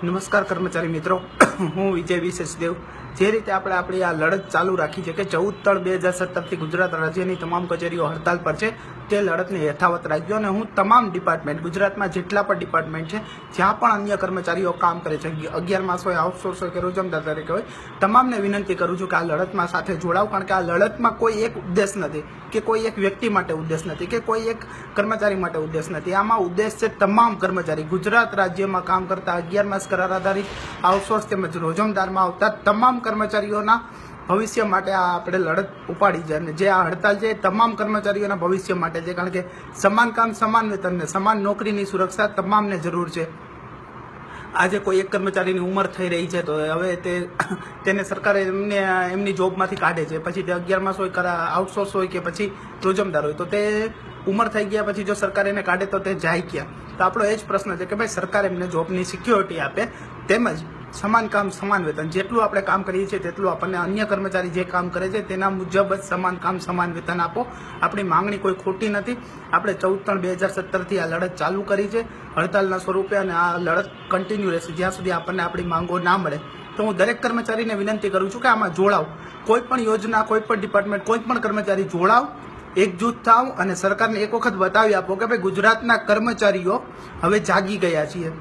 નમસ્કાર કર્મચારી મિત્રો, હું વિજય વિશેષદેવ। જે રીતે આપણે આપણી આ લડત ચાલુ રાખી છે કે 14/3/2017 ગુજરાત રાજ્યની તમામ કચેરીઓ હડતાલ પર છે, તે લડતને યથાવત રાખજો અને હું તમામ ડિપાર્ટમેન્ટ, ગુજરાતમાં જેટલા પણ ડિપાર્ટમેન્ટ છે, જ્યાં પણ અન્ય કર્મચારીઓ કામ કરે છે, 11 માસ હોય, આઉટસોર્સ હોય કે રોજમદાર તરીકે હોય, તમામને વિનંતી કરું છું કે આ લડતમાં સાથે જોડાવ। કારણ કે આ લડતમાં કોઈ એક ઉદ્દેશ નથી કે કોઈ એક વ્યક્તિ માટે ઉદ્દેશ નથી કે કોઈ એક કર્મચારી માટે ઉદ્દેશ નથી। આમાં ઉદ્દેશ છે તમામ કર્મચારી, ગુજરાત રાજ્યમાં કામ કરતા 11 માસ કરાર આધારિત આઉટસોર્સ તેમજ રોજમદારમાં આવતા તમામ કર્મચારીઓના ભવિષ્ય માટે આ આપણે લડત ઉપાડી છે અને જે આ હડતાલ છે એ તમામ કર્મચારીઓના ભવિષ્ય માટે છે। કારણ કે સમાન કામ સમાન વેતન ને સમાન નોકરીની સુરક્ષા તમામને જરૂર છે। આજે કોઈ એક કર્મચારીની ઉંમર થઈ રહી છે તો હવે તેને સરકારે એમની જોબમાંથી કાઢે છે, પછી તે 11 માસ હોય, આઉટસોર્સ હોય કે પછી રોજમદાર હોય, તો તે ઉંમર થઈ ગયા પછી જો સરકાર એને કાઢે તો તે જાય ક્યાં? તો આપણો એ જ પ્રશ્ન છે કે ભાઈ સરકાર એમને જોબની સિક્યોરિટી આપે, તેમજ સમાન કામ સમાન વેતન, જેટલું આપણે કામ કરીએ છીએ તેટલું આપણને અન્ય કર્મચારી જે કામ કરે છે તેના મુજબ જ સમાન કામ સમાન વેતન આપો। આપણી માંગણી કોઈ ખોટી નથી। આપણે 14/3/2017 આ લડત ચાલુ કરી છે હડતાલના સ્વરૂપે અને આ લડત કન્ટિન્યુ રહેશે જ્યાં સુધી આપણને આપણી માંગો ના મળે। તો હું દરેક કર્મચારીને વિનંતી કરું છું કે આમાં જોડાવ, કોઈ પણ યોજના, કોઈ પણ ડિપાર્ટમેન્ટ, કોઈ પણ કર્મચારી જોડાવ, એકજૂથ થાવ અને સરકારને એક વખત બતાવી આપો કે ભાઈ ગુજરાતના કર્મચારીઓ હવે જાગી ગયા છીએ,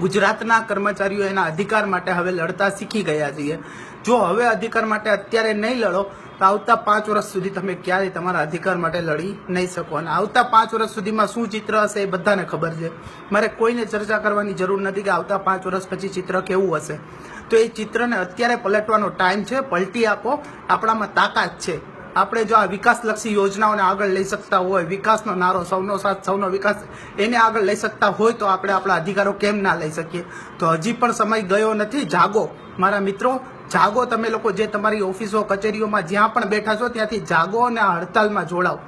ગુજરાતના કર્મચારીઓ એના અધિકાર માટે હવે લડતા શીખી ગયા છીએ। જો હવે અધિકાર માટે અત્યારે નહીં લડો તો આવતા 5 વર્ષ સુધી તમે ક્યારેય તમારા અધિકાર માટે લડી નહીં શકો અને આવતા 5 વર્ષ સુધીમાં શું ચિત્ર હશે એ બધાને ખબર છે। મારે કોઈને ચર્ચા કરવાની જરૂર નથી કે આવતા 5 વર્ષ પછી ચિત્ર કેવું હશે। તો એ ચિત્રને અત્યારે પલટવાનો ટાઈમ છે, પલટી આપો, આપણામાં તાકાત છે। આપણે જો આ વિકાસલક્ષી યોજનાઓને આગળ લઈ શકતા હોય, વિકાસનો નારો સૌનો સાથ સૌનો વિકાસ, એને આગળ લઈ શકતા હોય તો આપણે આપણા અધિકારો કેમ ના લઈ શકીએ? તો હજી પણ સમય ગયો નથી, જાગો મારા મિત્રો, જાગો। તમે લોકો જે તમારી ઓફિસો કચેરીઓમાં જ્યાં પણ બેઠા છો ત્યાંથી જાગો અને આ હડતાલમાં જોડાઓ।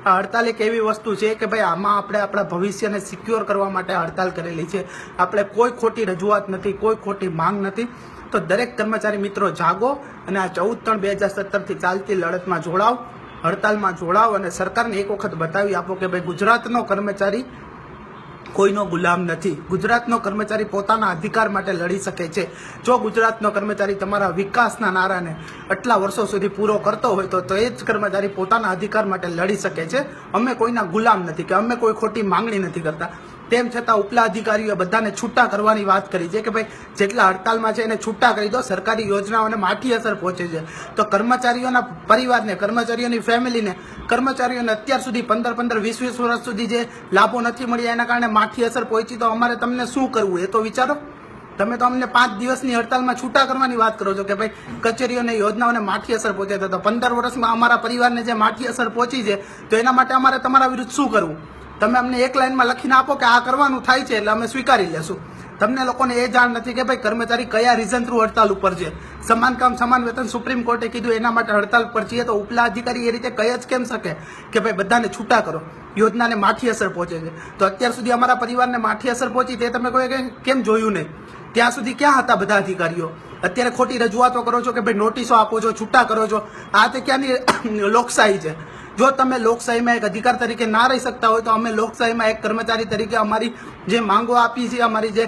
આ હડતાલ એક એવી વસ્તુ છે કે ભાઈ આમાં આપણે આપણા ભવિષ્યને સિક્યોર કરવા માટે હડતાલ કરેલી છે। આપણે કોઈ ખોટી રજૂઆત નથી, કોઈ ખોટી માંગ નથી। તો દરેક કર્મચારી મિત્રો જાગો અને આ 14/3/2017 ચાલતી લડતમાં જોડાવ, હડતાલમાં જોડાવ અને સરકારને એક વખત બતાવી આપો કે ભાઈ ગુજરાતનો કર્મચારી કોઈનો ગુલામ નથી। ગુજરાતનો કર્મચારી પોતાના અધિકાર માટે લડી શકે છે। જો ગુજરાતનો કર્મચારી તમારા વિકાસના નારાને આટલા વર્ષો સુધી પૂરો કરતો હોય તો એ જ કર્મચારી પોતાના અધિકાર માટે લડી શકે છે। અમે કોઈના ગુલામ નથી કે અમે કોઈ ખોટી માંગણી નથી કરતા। તેમ છતાં ઉપલા અધિકારીઓએ બધાને છૂટા કરવાની વાત કરી છે કે ભાઈ જેટલા હડતાલમાં છે એને છૂટા કરી દો, સરકારી યોજનાઓને માઠી અસર પહોંચે છે। તો કર્મચારીઓના પરિવારને, કર્મચારીઓની ફેમિલીને, કર્મચારીઓને અત્યાર સુધી 15-15, 20-20 વર્ષ સુધી જે લાભો નથી મળ્યા એના કારણે માઠી અસર પહોંચી, તો અમારે તમને શું કરવું એ તો વિચારો। તમે તો અમને 5 દિવસની હડતાલમાં છૂટા કરવાની વાત કરો છો કે ભાઈ કચેરીઓને, યોજનાઓને માઠી અસર પહોંચે, તો 15 વર્ષમાં અમારા પરિવારને જે માઠી અસર પહોંચી છે તો એના માટે અમારે તમારા વિરુદ્ધ શું કરવું? તમે અમને એક લાઈનમાં લખીને આપો કે આ કરવાનું થાય છે એટલે અમે સ્વીકારી લેશું। તમને લોકોને એ જાણ નથી કે ભાઈ કર્મચારી કયા રીઝન થ્રુ હડતાલ ઉપર છે। સમાન કામ સમાન વેતન સુપ્રીમ કોર્ટે કીધું એના માટે હડતાલ પર છીએ, તો ઉપલા અધિકારી એ રીતે કહી જ કેમ શકે કે ભાઈ બધાને છૂટા કરો, યોજનાને માઠી અસર પહોંચે છે? તો અત્યાર સુધી અમારા પરિવારને માઠી અસર પહોંચી તે તમે કોઈ કેમ જોયું નહીં? ત્યાં સુધી ક્યાં હતા બધા અધિકારીઓ? અત્યારે ખોટી રજૂઆતો કરો છો કે ભાઈ નોટિસો આપો છો, છૂટા કરો છો। આ તે ક્યાંની લોકશાહી છે? જો તમે લોકશાહીમાં એક અધિકાર તરીકે ના રહી શકતા હોય તો અમે લોકશાહીમાં એક કર્મચારી તરીકે અમારી જે માંગો આપી છે, અમારી જે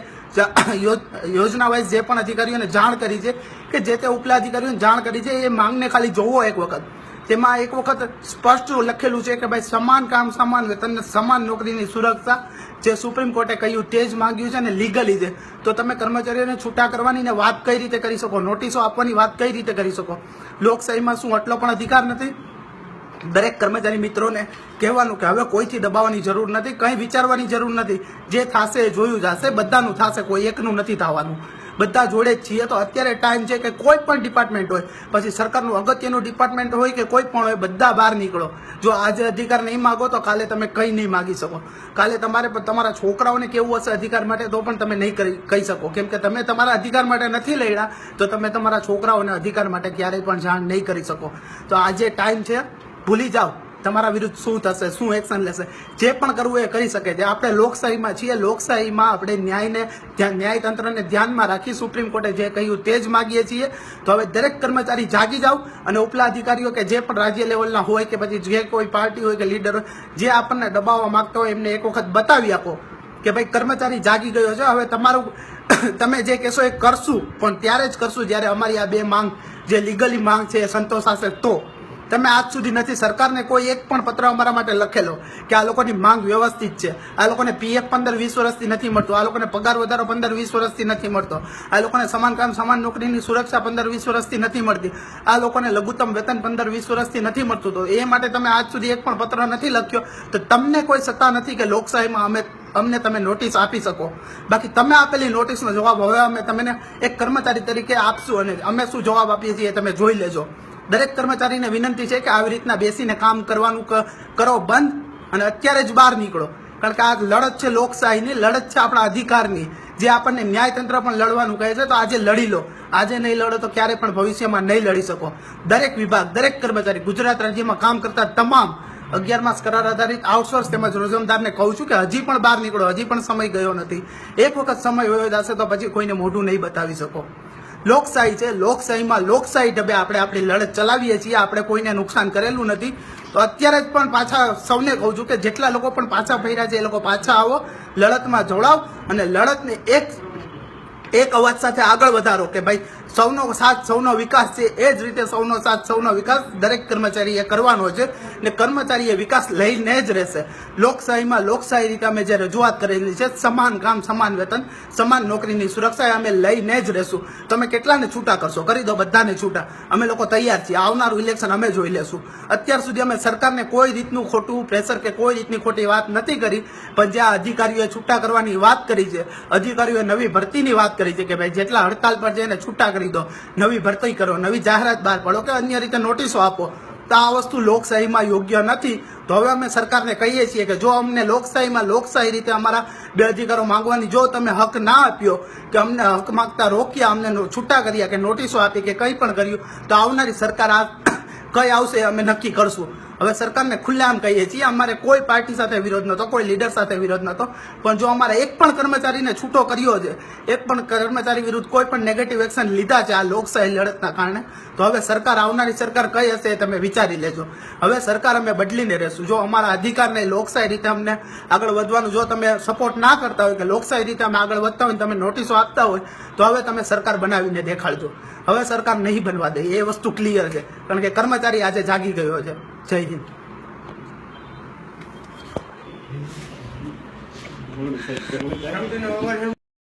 યોજના વાઇઝ જે પણ અધિકારીઓને જાણ કરી છે કે જે તે ઉપલા અધિકારીઓને જાણ કરી છે, એ માંગને ખાલી જોવો એક વખત। તેમાં એક વખત સ્પષ્ટ લખેલું છે કે ભાઈ સમાન કામ સમાન વેતન, સમાન નોકરીની સુરક્ષા, જે સુપ્રીમ કોર્ટે કહ્યું તે જ માંગ્યું છે અને લીગલી છે। તો તમે કર્મચારીઓને છૂટા કરવાની ને વાત કઈ રીતે કરી શકો? નોટિસો આપવાની વાત કઈ રીતે કરી શકો? લોકશાહીમાં શું આટલો પણ અધિકાર નથી? દરેક કર્મચારી મિત્રોને કહેવાનું કે હવે કોઈથી દબાવવાની જરૂર નથી, કંઈ વિચારવાની જરૂર નથી। જે થશે એ જોયું જશે, બધાનું થશે, કોઈ એકનું નથી થવાનું, બધા જોડે જ છીએ। તો અત્યારે ટાઈમ છે કે કોઈ પણ ડિપાર્ટમેન્ટ હોય, પછી સરકારનું અગત્યનું ડિપાર્ટમેન્ટ હોય કે કોઈ પણ હોય, બધા બહાર નીકળો। જો આજે અધિકાર નહીં માગો તો કાલે તમે કંઈ નહીં માગી શકો। કાલે તમારે તમારા છોકરાઓને કેવું હશે અધિકાર માટે તો પણ તમે નહીં કહી શકો, કેમ કે તમે તમારા અધિકાર માટે નથી લડ્યા તો તમે તમારા છોકરાઓને અધિકાર માટે ક્યારેય પણ જાણ નહીં કરી શકો। તો આજે ટાઈમ છે, ભૂલી જાઓ તમારા વિરુદ્ધ શું થશે, શું એક્શન લેશે, જે પણ કરવું એ કરી શકે છે। આપણે લોકશાહીમાં છીએ, લોકશાહીમાં આપણે ન્યાયતંત્રને ધ્યાનમાં રાખી સુપ્રીમ કોર્ટે જે કહ્યું તે જ માગીએ છીએ। તો હવે દરેક કર્મચારી જાગી જાઓ અને ઉપલા અધિકારીઓ કે જે પણ રાજ્ય લેવલના હોય કે પછી જે કોઈ પાર્ટી હોય કે લીડર હોય, જે આપણને દબાવવા માંગતા હોય એમને એક વખત બતાવી આપો કે ભાઈ કર્મચારી જાગી ગયો છે, હવે તમારું તમે જે કહેશો એ કરશું, પણ ત્યારે જ કરશું જ્યારે અમારી આ બે માંગ જે લીગલી માંગ છે એ સંતોષાશે. તો તમે આજ સુધી નથી સરકારને કોઈ એક પણ પત્ર અમારા માટે લખેલો કે આ લોકોની માંગ વ્યવસ્થિત છે, આ લોકોને પીએફ 15-20 વર્ષથી નથી મળતું, આ લોકોને પગાર વધારો 15-20 વર્ષથી નથી મળતો, આ લોકોને સમાન કામ સમાન નોકરીની સુરક્ષા 15-20 વર્ષથી નથી મળતી, આ લોકોને લઘુત્તમ વેતન 15-20 વર્ષથી નથી મળતું. તો એ માટે તમે આજ સુધી એક પણ પત્ર નથી લખ્યો, તો તમને કોઈ સત્તા નથી કે લોકશાહીમાં અમને તમે નોટિસ આપી શકો. બાકી તમે આપેલી નોટિસનો જવાબ હવે અમે તમને એક કર્મચારી તરીકે આપશું, અને અમે શું જવાબ આપીએ છીએ તમે જોઈ લેજો. દરેક કર્મચારીને વિનંતી છે કે આવી રીતના બેસીને કામ કરવાનું કરો બંધ, અને અત્યારે જ બહાર નીકળો. કારણ કે આ લડત છે લોકશાહીની, લડત છે આપણા અધિકારની, જે આપણને ન્યાયતંત્ર પણ લડવાનું કહે છે. તો આજે લડી લો, આજે નહીં લડો તો ક્યારે પણ ભવિષ્યમાં નહીં લડી શકો. દરેક વિભાગ, દરેક કર્મચારી, ગુજરાત રાજ્યમાં કામ કરતા તમામ 11 માસ કરાર આધારિત આઉટસોર્સ તેમજ રોજમદારને કહું છું કે હજી પણ બહાર નીકળો, હજી પણ સમય ગયો નથી. એક વખત સમય વયો જશે તો પછી કોઈને મોઢું નહીં બતાવી શકો. લોકશાહી છે, લોકશાહીમાં લોકશાહી ઢબે આપણે આપણી લડત ચલાવીએ છીએ, આપણે કોઈને નુકસાન કરેલું નથી. તો અત્યારે જ પણ પાછા સૌને કહું છું કે જેટલા લોકો પણ પાછા ફર્યા છે એ લોકો પાછા આવો, લડતમાં જોડાવ, અને લડતને એક અવાજ સાથે આગળ વધારો કે ભાઈ સૌનો સાથ સૌનો વિકાસ છે. એ જ રીતે સૌનો સાથ સૌનો વિકાસ દરેક કર્મચારીએ કરવાનો છે, ને કર્મચારીએ વિકાસ લઈને જ રહેશે. લોકશાહીમાં લોકશાહી રીતે અમે જે રજૂઆત કરેલી છે, સમાન કામ સમાન વેતન સમાન નોકરીની સુરક્ષા, અમે લઈને જ રહેશું. તમે કેટલાને છૂટા કરશો, કરી દો બધાને છૂટા, અમે લોકો તૈયાર છીએ. આવનારું ઇલેક્શન અમે જોઈ લેશું. અત્યાર સુધી અમે સરકારને કોઈ રીતનું ખોટું પ્રેશર કે કોઈ રીતની ખોટી વાત નથી કરી, પણ જ્યાં અધિકારીઓએ છૂટા કરવાની વાત કરી છે, અધિકારીઓએ નવી ભરતીની વાત કરી છે કે ભાઈ જેટલા હડતાલ પર છે એને છૂટા કરી દો, નવી ભરતી કરો, નવી જાહેરાત બહાર પાડો કે અન્ય રીતે નોટિસો આપો. તો આ વસ્તુ લોકશાહીમાં યોગ્ય નથી. તો હવે અમે સરકારને કહીએ છીએ કે જો અમને લોકશાહીમાં લોકશાહી રીતે અમારા બે અધિકારો માંગવાની જો તમે હક ના આપ્યો, કે અમને હક માંગતા રોક્યા, અમને છૂટા કર્યા કે નોટિસો આપી કે કંઈ પણ કર્યું, તો આવનારી સરકાર આ કઈ આવશે અમે નક્કી કરશું. હવે સરકારને ખુલ્લેઆમ કહીએ છીએ, અમારે કોઈ પાર્ટી સાથે વિરોધ નહોતો, કોઈ લીડર સાથે વિરોધ નહોતો, પણ જો અમારે એક પણ કર્મચારીને છૂટો કર્યો છે, એક પણ કર્મચારી વિરુદ્ધ કોઈ પણ નેગેટિવ એક્શન લીધા છે આ લોકશાહી લડતના કારણે, તો હવે સરકાર, આવનારી સરકાર કઈ હશે એ તમે વિચારી લેજો. હવે સરકાર અમે બદલીને રહેશું. જો અમારા અધિકારને લોકશાહી રીતે અમને આગળ વધવાનું જો તમે સપોર્ટ ના કરતા હોય, કે લોકશાહી રીતે અમે આગળ વધતા હોય, તમે નોટિસો આપતા હોય, તો હવે તમે સરકાર બનાવીને દેખાડજો. હવે સરકાર નહીં બનવા દે, એ વસ્તુ ક્લિયર છે. કારણ કે કર્મચારી આજે જાગી ગયો છે. જય હિન્દ.